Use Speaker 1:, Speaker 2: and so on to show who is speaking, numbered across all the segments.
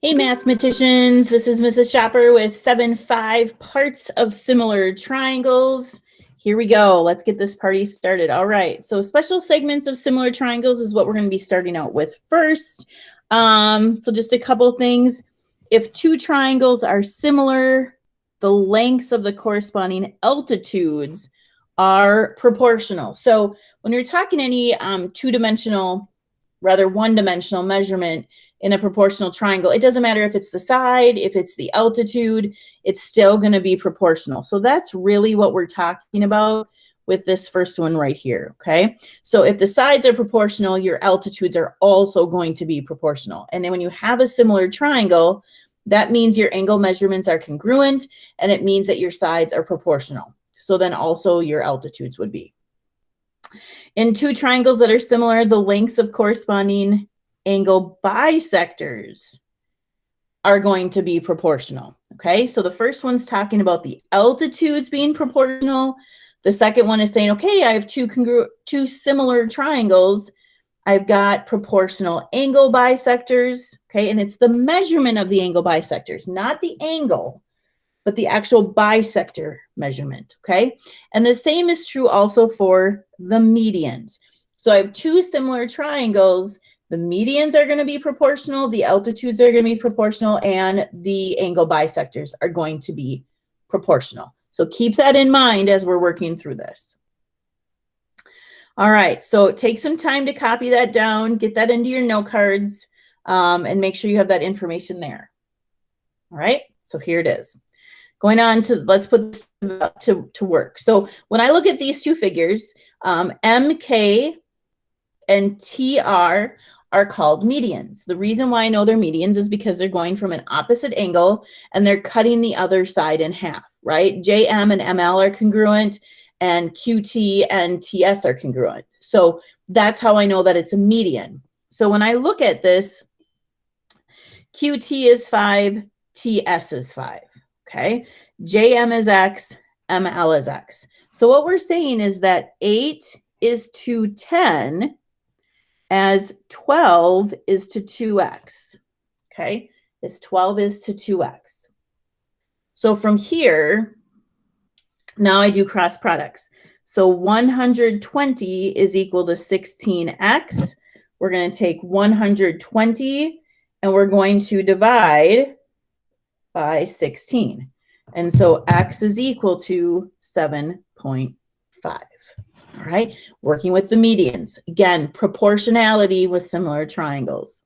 Speaker 1: Hey mathematicians, this is Mrs. Shopper with 7-5 parts of similar triangles. Here we go, let's get this party started. All right, so special segments of similar triangles is what we're gonna be starting out with first. So just a couple things. If two triangles are similar, the lengths of the corresponding altitudes are proportional. So when you're talking any two-dimensional, rather one-dimensional measurement in a proportional triangle, it doesn't matter if it's the side, if it's the altitude, it's still going to be proportional. So that's really what we're talking about with this first one right here, okay? So if the sides are proportional, your altitudes are also going to be proportional. And then when you have a similar triangle, that means your angle measurements are congruent, and it means that your sides are proportional. So then also your altitudes would be. In two triangles that are similar, the lengths of corresponding angle bisectors are going to be proportional, okay? So the first one's talking about the altitudes being proportional. The second one is saying, okay, I have two similar triangles. I've got proportional angle bisectors, okay? And it's the measurement of the angle bisectors, not the angle, but the actual bisector measurement, okay? And the same is true also for the medians. So I have two similar triangles. The medians are going to be proportional, the altitudes are going to be proportional, and the angle bisectors are going to be proportional. So keep that in mind as we're working through this. All right, so take some time to copy that down, get that into your note cards, and make sure you have that information there. All right, so here it is. Going on to, let's put this to work. So when I look at these two figures, MK and TR are called medians. The reason why I know they're medians is because they're going from an opposite angle and they're cutting the other side in half, right? JM and ML are congruent and QT and TS are congruent. So that's how I know that it's a median. So when I look at this, QT is 5, TS is 5. Okay, JM is X, ML is X. So what we're saying is that 8 is to 10 as 12 is to 2X. Okay, this 12 is to 2X. So from here, now I do cross products. So 120 is equal to 16X. We're going to take 120 and we're going to divide by 16. And so X is equal to 7.5. All right, working with the medians. Again, proportionality with similar triangles.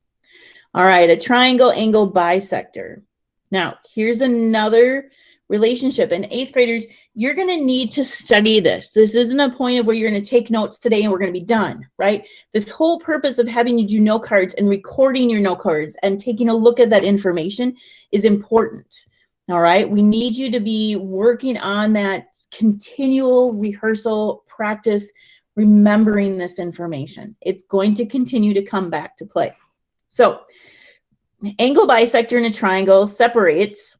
Speaker 1: All right, a triangle angle bisector. Now, here's another relationship. And 8th graders, you're going to need to study this. This isn't a point of where you're going to take notes today and we're going to be done, right? This whole purpose of having you do note cards and recording your note cards and taking a look at that information is important. All right, we need you to be working on that continual rehearsal, practice, remembering this information. It's going to continue to come back to play. So, angle bisector in a triangle separates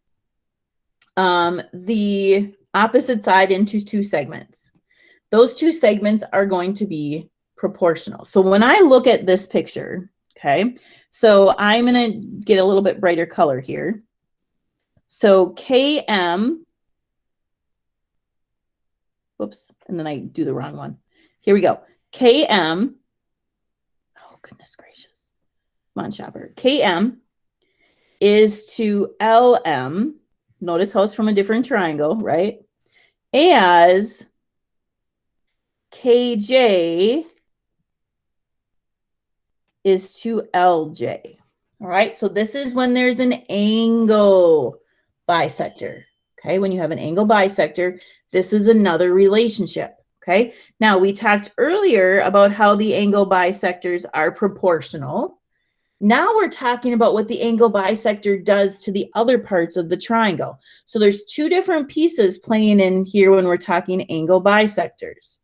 Speaker 1: the opposite side into two segments. Those two segments are going to be proportional. So when I look at this picture, okay, so I'm going to get a little bit brighter color here. So KM, whoops, and then I do the wrong one. Here we go. KM, oh goodness gracious. Come on, Shopper. KM is to LM. Notice how it's from a different triangle, right? As KJ is to LJ. All right, so this is when there's an angle bisector. Okay, when you have an angle bisector, this is another relationship. Okay, now we talked earlier about how the angle bisectors are proportional. Now we're talking about what the angle bisector does to the other parts of the triangle. So there's two different pieces playing in here when we're talking angle bisectors.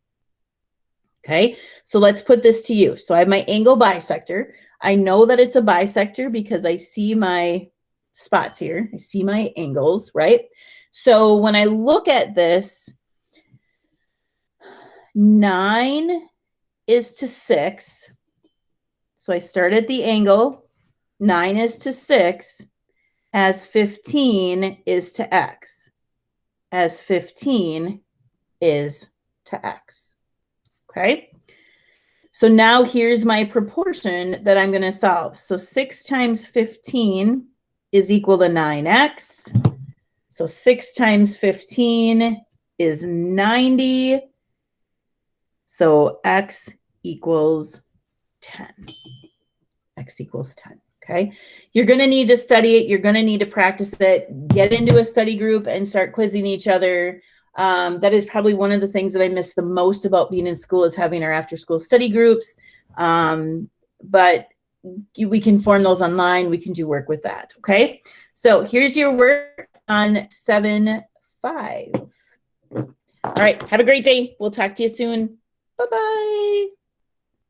Speaker 1: Okay, so let's put this to use. So I have my angle bisector. I know that it's a bisector because I see my spots here. I see my angles, right? So when I look at this, 9 is to 6. So I start at the angle. 9 is to 6. as 15 is to x, as 15 is to x. Okay? So now here's my proportion that I'm going to solve. So 6 times 15 is equal to 9x. So 6 times 15 is 90. So x equals 10. X equals 10. Okay. You're going to need to study it. You're going to need to practice it. Get into a study group and start quizzing each other. That is probably one of the things that I miss the most about being in school is having our after school study groups. But we can form those online. We can do work with that. Okay. So here's your work on 7-5. All right. Have a great day. We'll talk to you soon. Bye-bye.